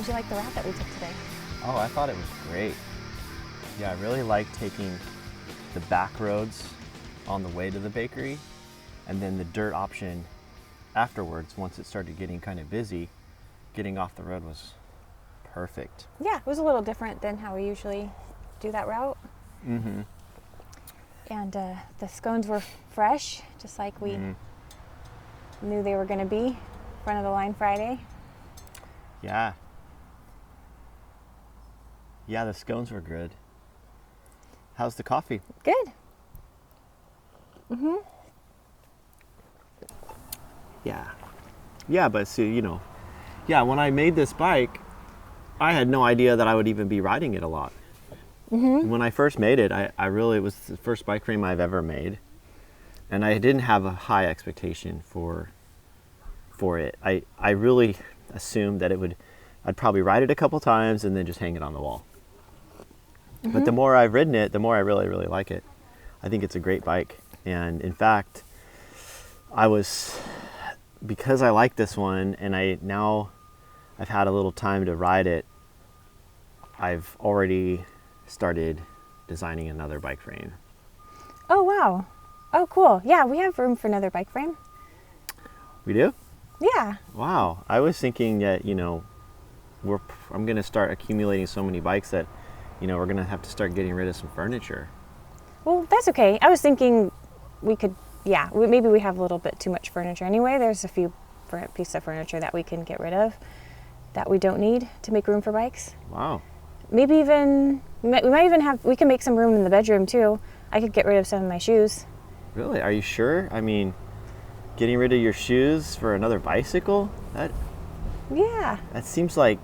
How'd you like the route that we took today? Oh, I thought it was great. Yeah, I really like taking the back roads on the way to the bakery, and then the dirt option afterwards. Once it started getting kind of busy, getting off the road was perfect. Yeah, it was a little different than how we usually do that route. Mm-hmm. And the scones were fresh, just like we knew they were going to be, front of the line Friday. Yeah. Yeah, the scones were good. How's the coffee? Good. Yeah, but see, when I made this bike, I had no idea that I would even be riding it a lot. When I first made it, it was the first bike frame I've ever made, and I didn't have a high expectation for it. I really assumed that I'd probably ride it a couple times and then just hang it on the wall. But the more I've ridden it, the more I really, really like it. I think it's a great bike. And in fact, because I like this one and I've had a little time to ride it, I've already started designing another bike frame. Oh, wow. Oh, cool. Yeah, we have room for another bike frame. We do? Yeah. Wow. I was thinking that, I'm going to start accumulating so many bikes that, we're going to have to start getting rid of some furniture. Well, that's okay. I was thinking we could, maybe we have a little bit too much furniture anyway. There's a few pieces of furniture that we can get rid of that we don't need to make room for bikes. Wow. Maybe we can make some room in the bedroom too. I could get rid of some of my shoes. Really? Are you sure? I mean, getting rid of your shoes for another bicycle? Yeah. That seems like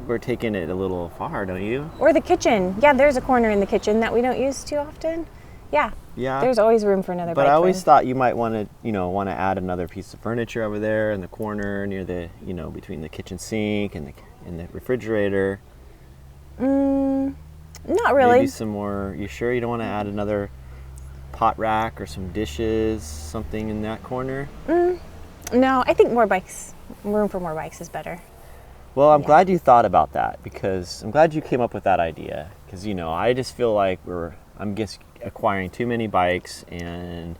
we're taking it a little far, don't you? Or the kitchen. Yeah, there's a corner in the kitchen that we don't use too often. Yeah. Yeah. There's always room for another bike But I always frame. thought you might want to add another piece of furniture over there in the corner near the, between the kitchen sink and the refrigerator. Not really. Maybe some more. You sure you don't want to add another pot rack or some dishes, something in that corner? No, I think room for more bikes is better. Well, I'm glad you thought about that, because I'm glad you came up with that idea, because I just feel like I'm just acquiring too many bikes, and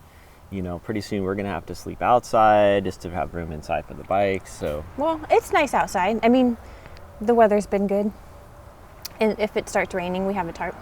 pretty soon we're gonna have to sleep outside just to have room inside for the bikes. So Well, it's nice outside. I mean, the weather's been good. And if it starts raining, we have a tarp.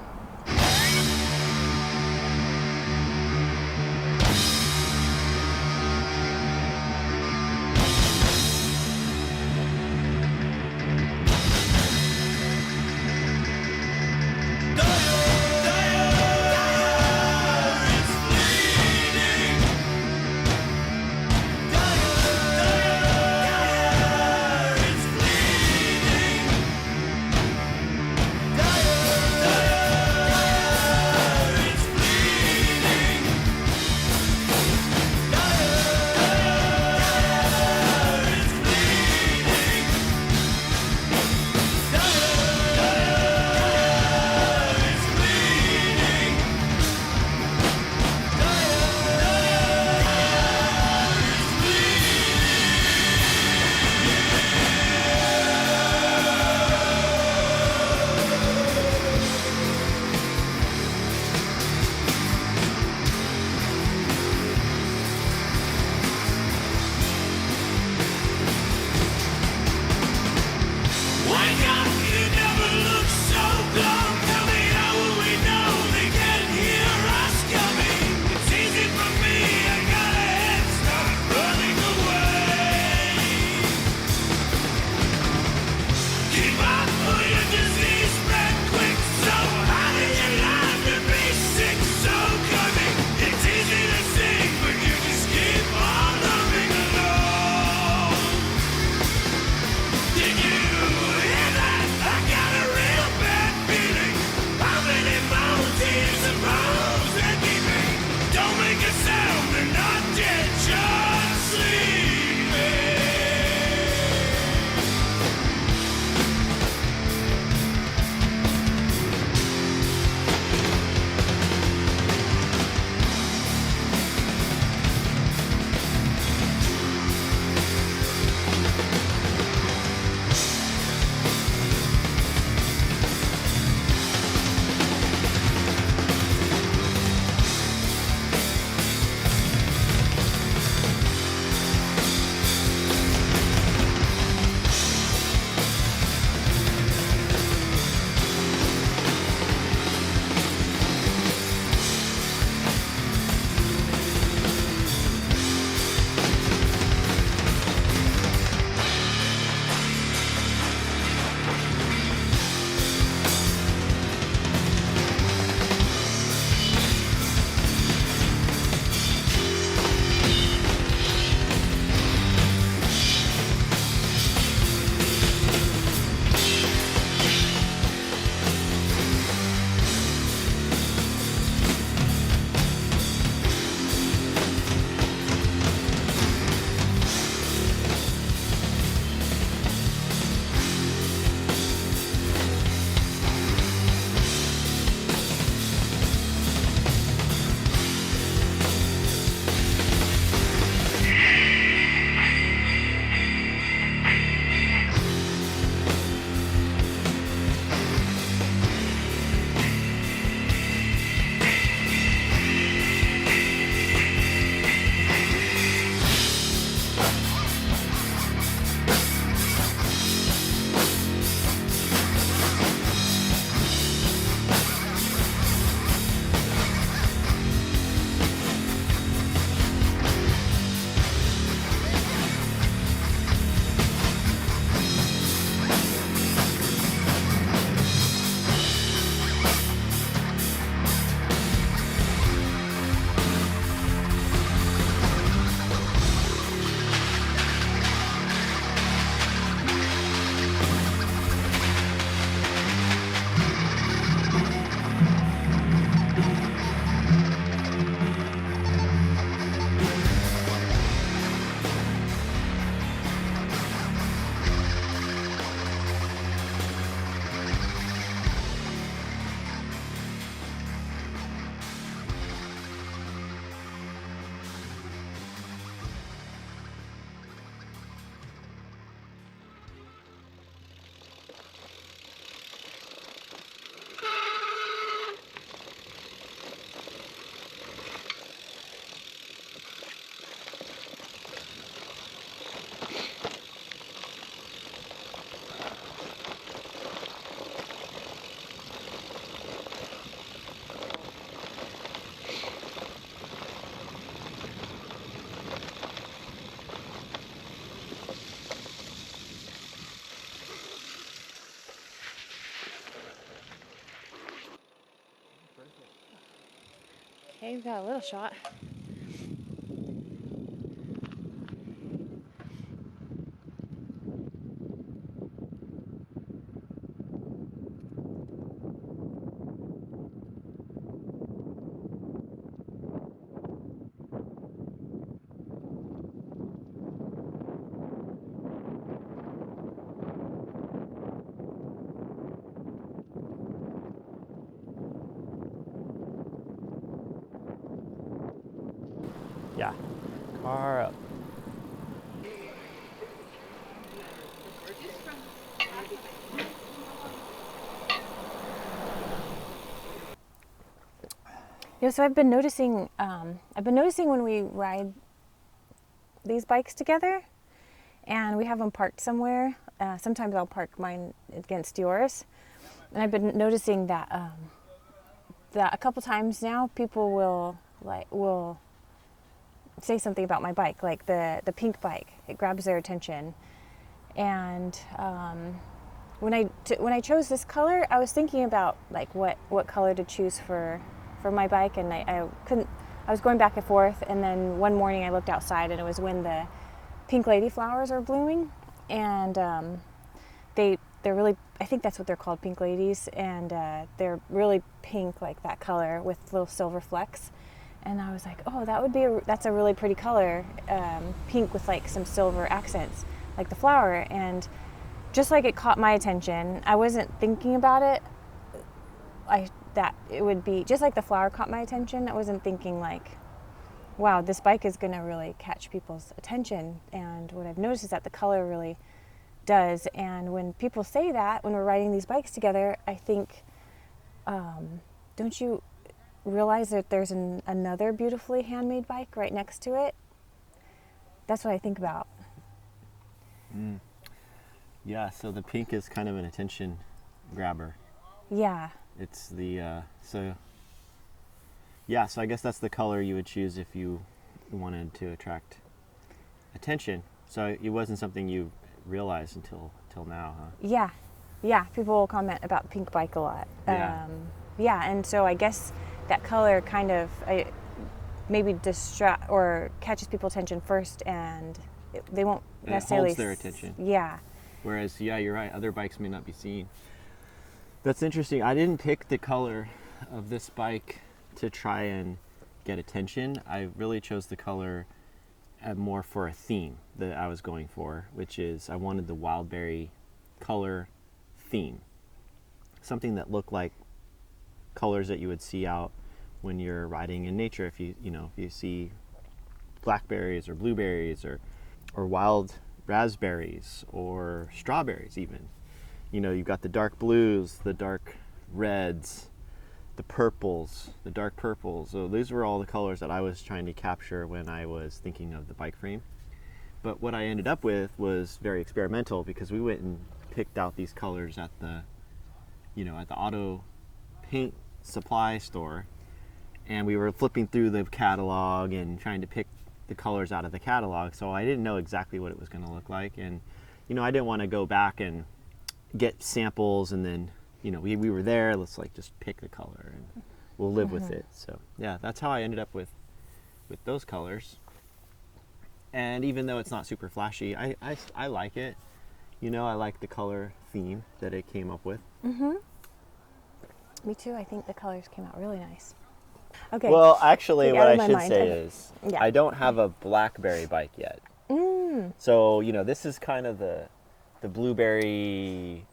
Okay, we've got a little shot. Yeah, car up. So I've been noticing when we ride these bikes together, and we have them parked somewhere. Sometimes I'll park mine against yours, and I've been noticing that that a couple times now people will say something about my bike, like the pink bike. It grabs their attention, and when I chose this color, I was thinking about like what color to choose for my bike, and I couldn't. I was going back and forth, and then one morning I looked outside, and it was when the pink lady flowers are blooming, and they're really, I think that's what they're called, pink ladies, and they're really pink, like that color with little silver flecks. And I was like, oh, that's a really pretty color, pink with like some silver accents, like the flower. And just like it caught my attention, I wasn't thinking about it. That it would be just like the flower caught my attention. I wasn't thinking like, wow, this bike is going to really catch people's attention. And what I've noticed is that the color really does. And when people say that, when we're riding these bikes together, I think, don't you realize that there's another beautifully handmade bike right next to it? That's what I think about. Yeah, so the pink is kind of an attention grabber. Yeah. It's the, so I guess that's the color you would choose if you wanted to attract attention. So it wasn't something you realized until now, huh? Yeah, people will comment about pink bike a lot. Yeah. And so I guess that color kind of maybe distract or catches people's attention first, and they won't necessarily... It holds their attention. Yeah. Whereas, yeah, you're right, other bikes may not be seen. That's interesting. I didn't pick the color of this bike to try and get attention. I really chose the color more for a theme that I was going for, which is I wanted the wildberry color theme. Something that looked like colors that you would see out when you're riding in nature. If you see blackberries or blueberries or wild raspberries or strawberries even. You've got the dark blues, the dark reds, the purples, the dark purples. So these were all the colors that I was trying to capture when I was thinking of the bike frame. But what I ended up with was very experimental, because we went and picked out these colors at the auto paint supply store, and we were flipping through the catalog and trying to pick the colors out of the catalog. So I didn't know exactly what it was going to look like, and I didn't want to go back and get samples and then we were there, let's like just pick the color and we'll live with it. So yeah, that's how I ended up with those colors. And even though it's not super flashy, I like it. I like the color theme that it came up with. Me too. I think the colors came out really nice. Okay. Well, actually, what I should say Okay. is Yeah. I don't have a blackberry bike yet. So this is kind of the blueberry,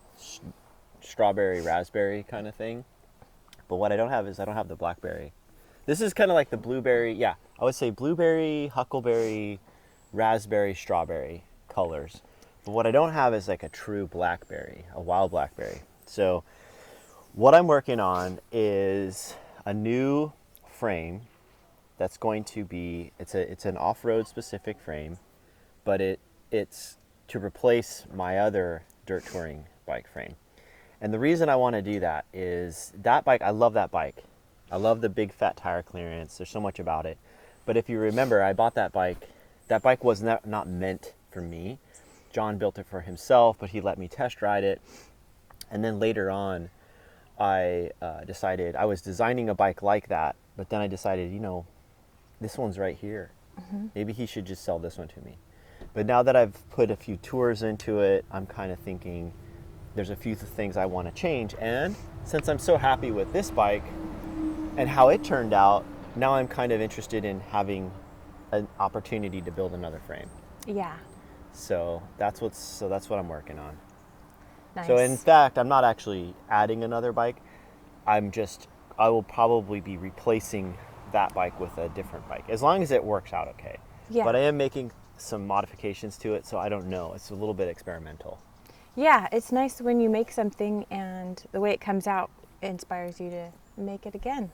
strawberry, raspberry kind of thing. But what I don't have is I don't have the blackberry. This is kind of like the blueberry. Yeah, I would say blueberry, huckleberry, raspberry, strawberry colors. But what I don't have is like a true blackberry, a wild blackberry. So what I'm working on is a new frame that's going to be, it's an off-road specific frame, but it's to replace my other dirt touring bike frame. And the reason I want to do that is that bike, I love that bike. I love the big fat tire clearance. There's so much about it. But if you remember, I bought that bike. That bike was not meant for me. John built it for himself, but he let me test ride it. And then later on, I decided I was designing a bike like that, But then I decided, this one's right here. Maybe he should just sell this one to me. But now that I've put a few tours into it, I'm kind of thinking there's a few things I want to change. And since I'm so happy with this bike and how it turned out, now I'm kind of interested in having an opportunity to build another frame. Yeah. So that's what I'm working on. Nice. So in fact, I'm not actually adding another bike. I will probably be replacing that bike with a different bike, as long as it works out okay. Yeah. But I am making some modifications to it, so I don't know. It's a little bit experimental. Yeah, it's nice when you make something and the way it comes out inspires you to make it again.